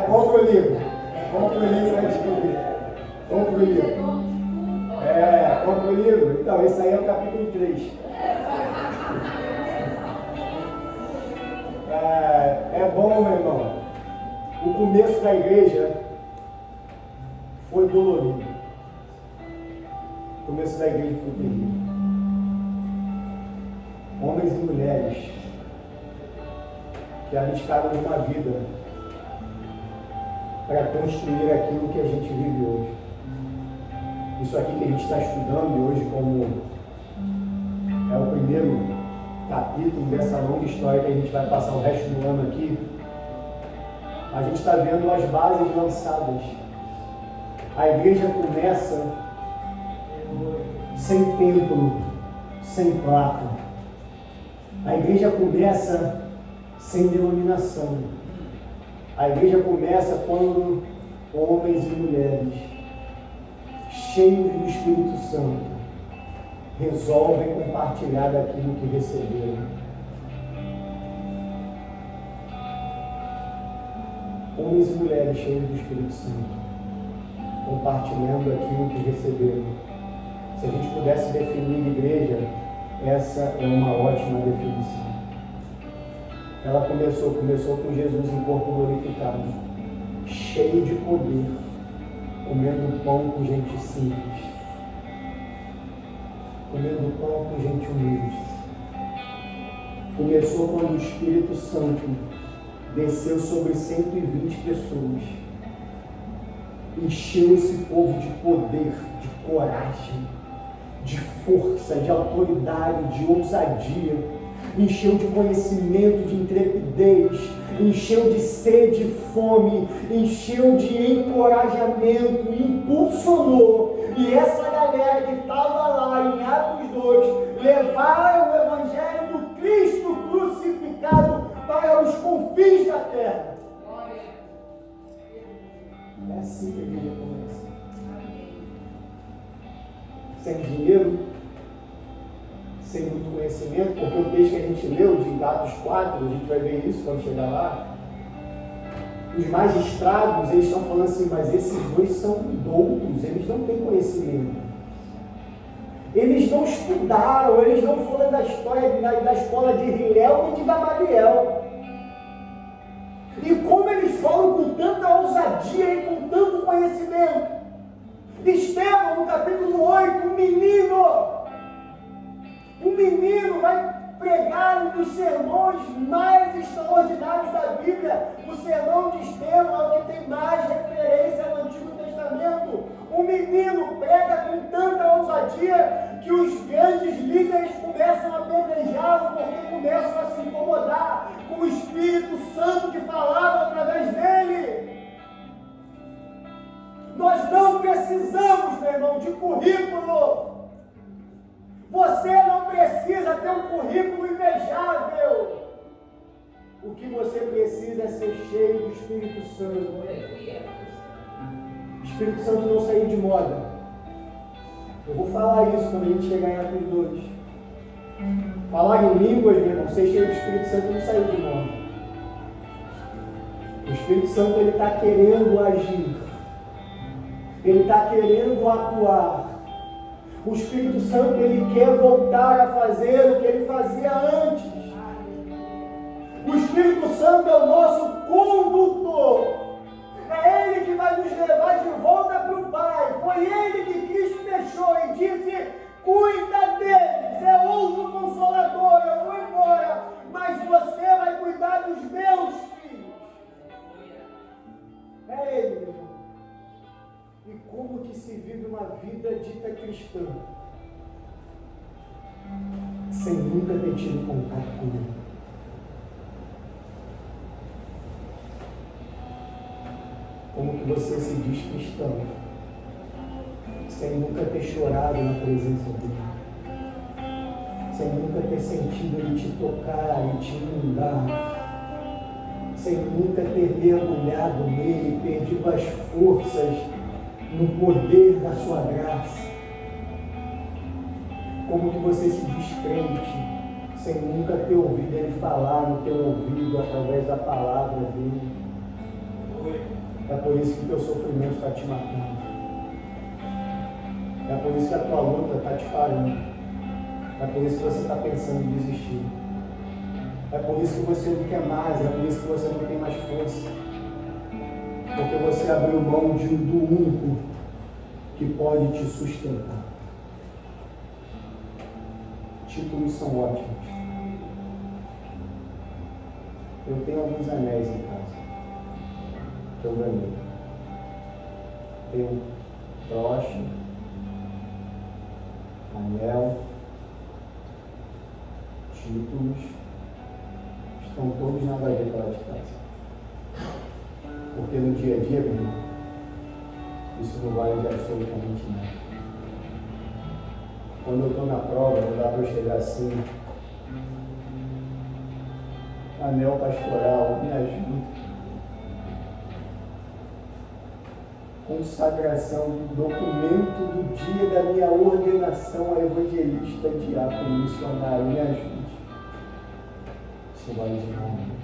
Speaker 1: Compra o livro. Compra o livro para descobrir. Compra o livro. Compra o livro. Então, esse aí é o capítulo 3. É bom, meu irmão. O começo da igreja foi dolorido. O começo da igreja foi terrível. Homens e mulheres que arriscaram uma vida para construir aquilo que a gente vive hoje. Isso aqui que a gente está estudando hoje, como é o primeiro capítulo dessa longa história que a gente vai passar o resto do ano aqui, a gente está vendo as bases lançadas. A igreja começa sem templo, sem placa. A igreja começa sem denominação. A igreja começa quando homens e mulheres, cheios do Espírito Santo, resolvem compartilhar daquilo que receberam. Homens e mulheres cheios do Espírito Santo, compartilhando aquilo que receberam. Se a gente pudesse definir igreja, essa é uma ótima definição. Ela começou com Jesus em corpo glorificado, cheio de poder, comendo pão com gente simples, comendo pão com gente humilde. Começou quando o Espírito Santo desceu sobre 120 pessoas, encheu esse povo de poder, de coragem, de força, de autoridade, de ousadia, encheu de conhecimento, de intrepidez, encheu de sede e fome, encheu de encorajamento, impulsionou. E essa galera que estava lá em Atos 2, levaram o Evangelho do Cristo crucificado para os confins da terra. É assim que a igreja começa. Sem dinheiro, sem muito conhecimento, porque o texto que a gente leu de Atos 4, a gente vai ver isso quando chegar lá. Os magistrados, eles estão falando assim, mas esses dois são doutos, eles não têm conhecimento. Eles não estudaram, eles não foram da história da escola de Hilel nem de Gamaliel. E como eles falam com tanta ousadia e com tanto conhecimento. Estevão, no capítulo 8, um menino vai pregar um dos sermões mais extraordinários da Bíblia. O sermão de Estevão é o que tem mais referência ao Antigo Testamento. Um menino prega com tanta ousadia que os grandes líderes começam a apedrejá-lo porque começam a se incomodar com o Espírito Santo que falava através dele. Nós não precisamos, meu irmão, de currículo. Você não precisa ter um currículo invejável. O que você precisa é ser cheio do Espírito Santo. O Espírito Santo não saiu de moda. Eu vou falar isso quando a gente chegar em Atos 2. Falar em línguas, meu irmão, ser cheio do Espírito Santo não saiu de moda. O Espírito Santo, ele está querendo agir. Ele está querendo atuar. O Espírito Santo, ele quer voltar a fazer o que ele fazia antes. O Espírito Santo é o nosso condutor. É Ele que vai nos levar de volta para o Pai. Foi Ele que Cristo deixou e disse: cuida deles, é outro consolador, eu vou embora, mas você vai cuidar dos meus filhos. É Ele, meu irmão. E como que se vive uma vida dita cristã sem nunca ter tido contato com Ele? Como que você se diz cristão sem nunca ter chorado na presença dele? Sem nunca ter sentido Ele te tocar e te inundar? Sem nunca ter mergulhado nele, perdido as forças no poder da sua graça? Como que você se diz crente sem nunca ter ouvido Ele falar no teu ouvido através da palavra dele? É por isso que o teu sofrimento está te matando. É por isso que a tua luta está te parando. É por isso que você está pensando em desistir. É por isso que você não quer mais. É por isso que você não tem mais força. Porque você abriu mão do único que pode te sustentar. Títulos são ótimos. Eu tenho alguns anéis em casa que eu ganhei. Tenho broche, anel, títulos, estão todos na gaveta lá de casa. Porque no dia a dia, meu irmão, isso não vale de absolutamente nada. Quando eu estou na prova, não dá para eu chegar assim: anel pastoral, me ajuda. Consagração, documento do dia da minha ordenação a evangelista, diácono, missionário, me ajude. Isso vale de nada.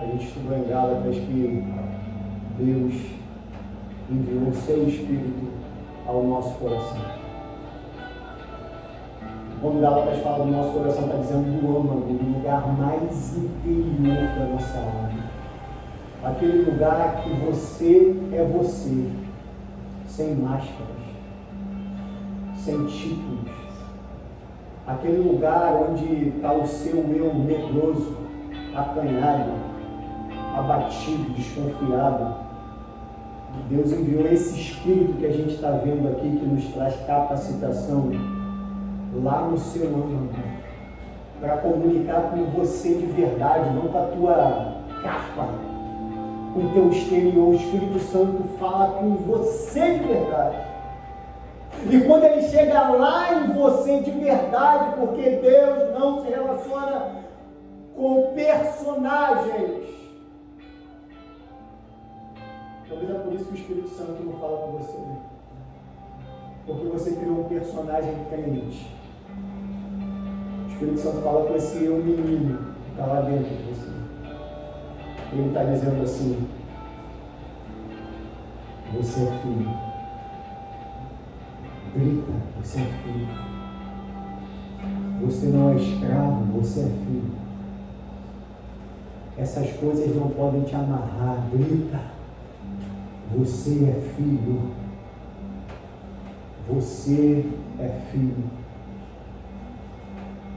Speaker 1: A gente estudou em Gálatas que Deus enviou o seu Espírito ao nosso coração. Quando Gálatas fala do nosso coração, está dizendo do âmago, do lugar mais interior da nossa alma. Aquele lugar que você é você, sem máscaras, sem títulos. Aquele lugar onde está o seu eu medroso, acanhado, abatido, desconfiado. Deus enviou esse Espírito que a gente está vendo aqui, que nos traz capacitação lá no seu âmago, para comunicar com você de verdade, não com a tua capa, com o teu exterior. O Espírito Santo fala com você de verdade. E quando ele chega lá em você de verdade, porque Deus não se relaciona com personagens. Talvez é por isso que o Espírito Santo não fala com você. Porque você criou um personagem crente. O Espírito Santo fala com esse eu menino que está lá dentro de você. Ele está dizendo assim: você é filho. Grita, você é filho. Você não é escravo, você é filho. Essas coisas não podem te amarrar. Grita, você é filho. Você é filho.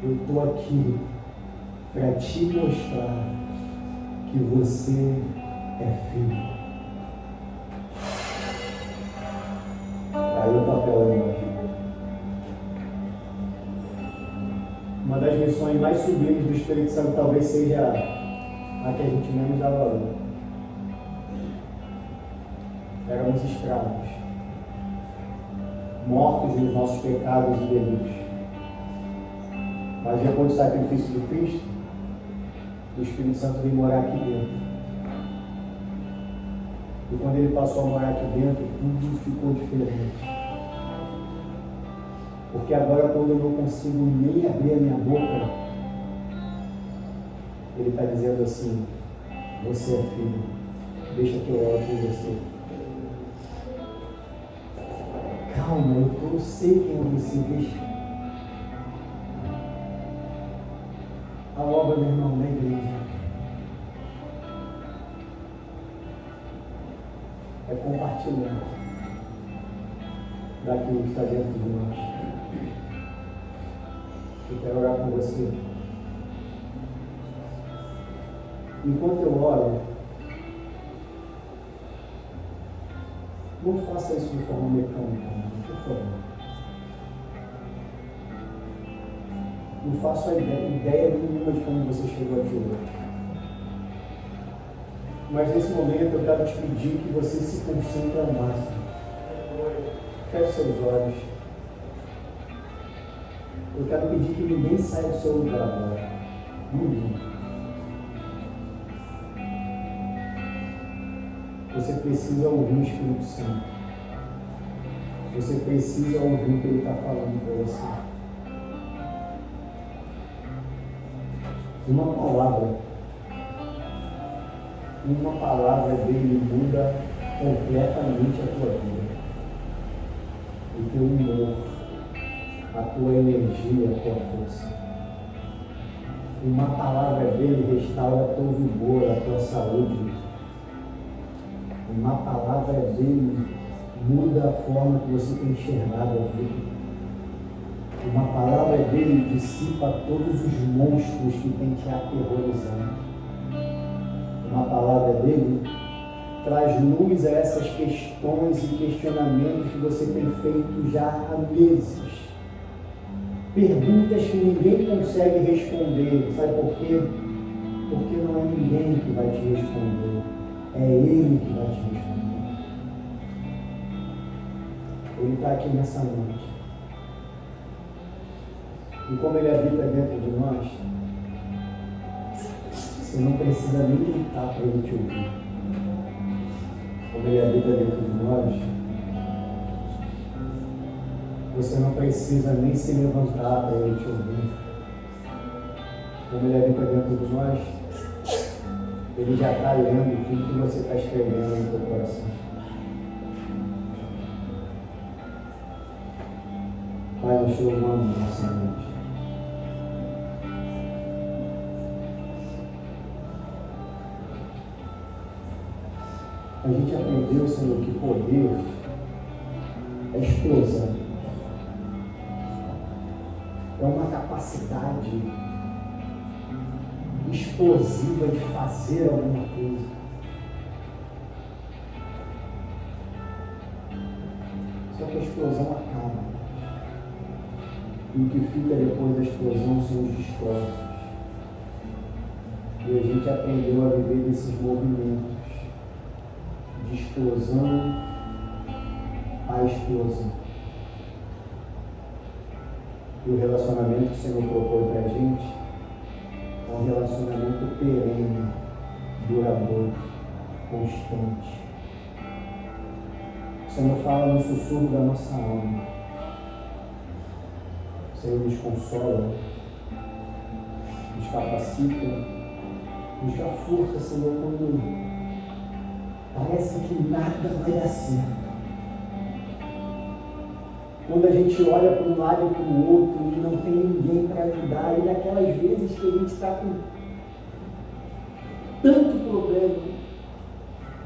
Speaker 1: Eu estou aqui para te mostrar que você é filho. Aí o papel ali. Uma das missões mais sublimes do Espírito Santo talvez seja a que a gente menos dá valor. Éramos escravos, mortos nos nossos pecados e delitos. Mas depois do sacrifício de Cristo, o Espírito Santo veio morar aqui dentro. E quando ele passou a morar aqui dentro, tudo ficou diferente. Porque agora, quando eu não consigo nem abrir a minha boca, ele está dizendo assim: você é filho, deixa que eu ore por você. Calma, eu não sei quem é você, deixa. A obra, meu irmão, na igreja é compartilhar daquilo que está dentro de nós. Eu quero orar com você. Enquanto eu oro, não faça isso de forma mecânica, por favor. Não faço a ideia nenhuma de como você chegou aqui hoje. Mas nesse momento eu quero te pedir que você se concentre ao máximo. Feche seus olhos. Eu quero pedir que ninguém saia do seu lugar agora. Ninguém. Você precisa ouvir o Espírito Santo. Você precisa ouvir o que ele está falando para você. Uma palavra dele muda completamente a tua vida. O teu humor, a tua energia, a tua força. Uma palavra dele restaura teu vigor, a tua saúde. Uma palavra dele muda a forma que você tem enxergado a vida. Uma palavra dele dissipa todos os monstros que têm te aterrorizado. Uma palavra dele traz luz a essas questões e questionamentos que você tem feito já há meses. Perguntas que ninguém consegue responder. Sabe por quê? Porque não é ninguém que vai te responder. É Ele que vai te responder. Ele está aqui nessa noite. E como Ele habita dentro de nós, você não precisa nem gritar para Ele te ouvir. Como Ele habita dentro de nós, você não precisa nem se levantar para Ele te ouvir. Como Ele habita dentro de nós, Ele já está lendo tudo que você está escrevendo no teu coração. Pai, nós te louvamos nessa noite. A gente aprendeu, Senhor, que poder é explosão. É uma capacidade explosiva de fazer alguma coisa. Só que a explosão acaba. E o que fica depois da explosão são os destroços. E a gente aprendeu a viver desses movimentos de explosão a explosão. E o relacionamento que o Senhor propõe para a gente é um relacionamento perene, duradouro, constante. O Senhor fala no sussurro da nossa alma. O Senhor nos consola, nos capacita, nos dá força, Senhor, quando parece que nada vai dar certo. Quando a gente olha para um lado e para o outro e não tem ninguém para ajudar, e naquelas vezes que a gente está com tanto problema,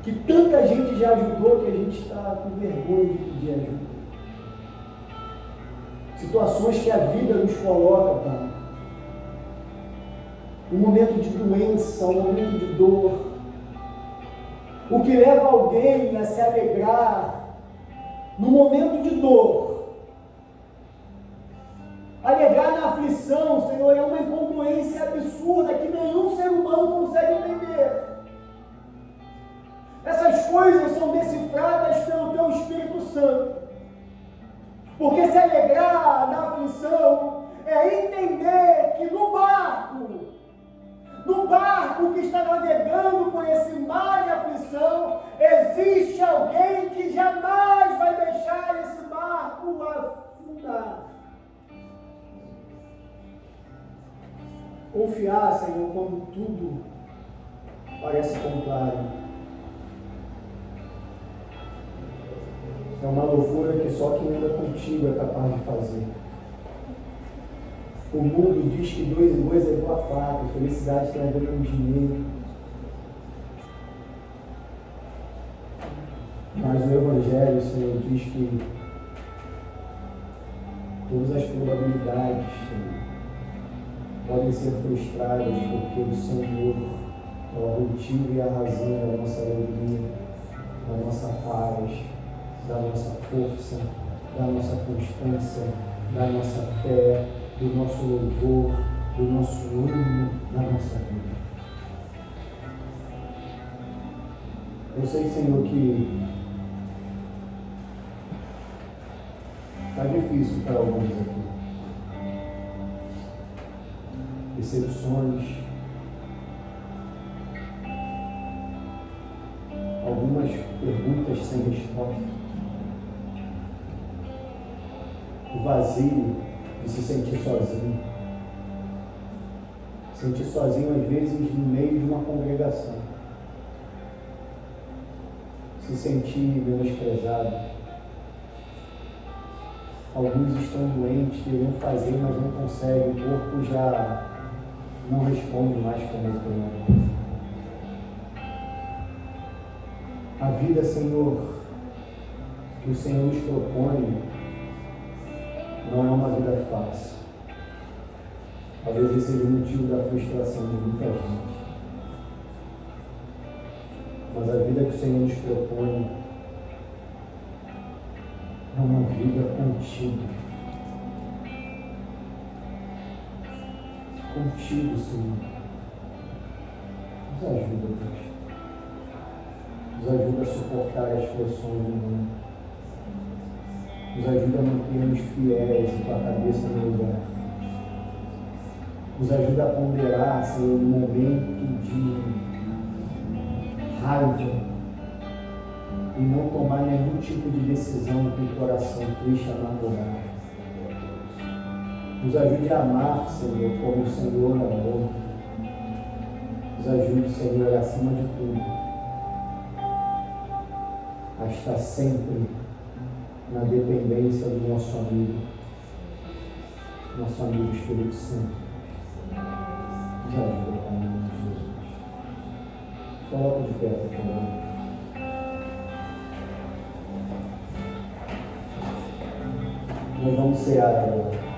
Speaker 1: que tanta gente já ajudou, que a gente está com vergonha de pedir ajuda. Situações que a vida nos coloca, Pai. Um momento de doença, um momento de dor. O que leva alguém a se alegrar no momento de dor. Alegrar na aflição, Senhor, é uma incongruência absurda que nenhum ser humano consegue entender. Essas coisas são decifradas pelo Teu Espírito Santo. Porque se alegrar na aflição é entender que no barco que está navegando por esse mar de aflição, existe alguém que jamais vai deixar esse barco afundar. Confiar, Senhor, quando tudo parece contrário. É uma loucura que só quem anda contigo é capaz de fazer. O mundo diz que 2 e 2 é igual a 4, felicidade tem a ver com dinheiro. Mas o Evangelho, Senhor, diz que todas as probabilidades, Senhor, podem ser frustradas porque o Senhor é o motivo e a razão da nossa alegria, da nossa paz, da nossa força, da nossa constância, da nossa fé, do nosso louvor, do nosso ânimo, da nossa vida. Eu sei, Senhor, que está difícil para alguns aqui. Decepções, algumas perguntas sem resposta, o vazio de se sentir sozinho. Sentir sozinho às vezes no meio de uma congregação. Se sentir menosprezado. Alguns estão doentes, queriam fazer, mas não conseguem. O corpo já não responde mais como antes. A vida, Senhor, que o Senhor nos propõe, não é uma vida fácil. Talvez esse seja o motivo da frustração de muita gente. Mas a vida que o Senhor nos propõe é uma vida contigo. Contigo, Senhor. Nos ajuda, Deus. Nos ajuda a suportar as pressões do mundo. Nos ajuda a mantermos fiéis e com a cabeça no lugar. Nos ajuda a ponderar, Senhor, no momento de raiva e não tomar nenhum tipo de decisão com o coração triste e amargurado. Nos ajude a amar, Senhor, como o Senhor amou. Nos ajude, Senhor, acima de tudo, a estar sempre na dependência do nosso amigo Espírito Santo. Nos ajuda, Pai, em nome de Jesus. Coloca de pé, por favor. Nós vamos cear agora.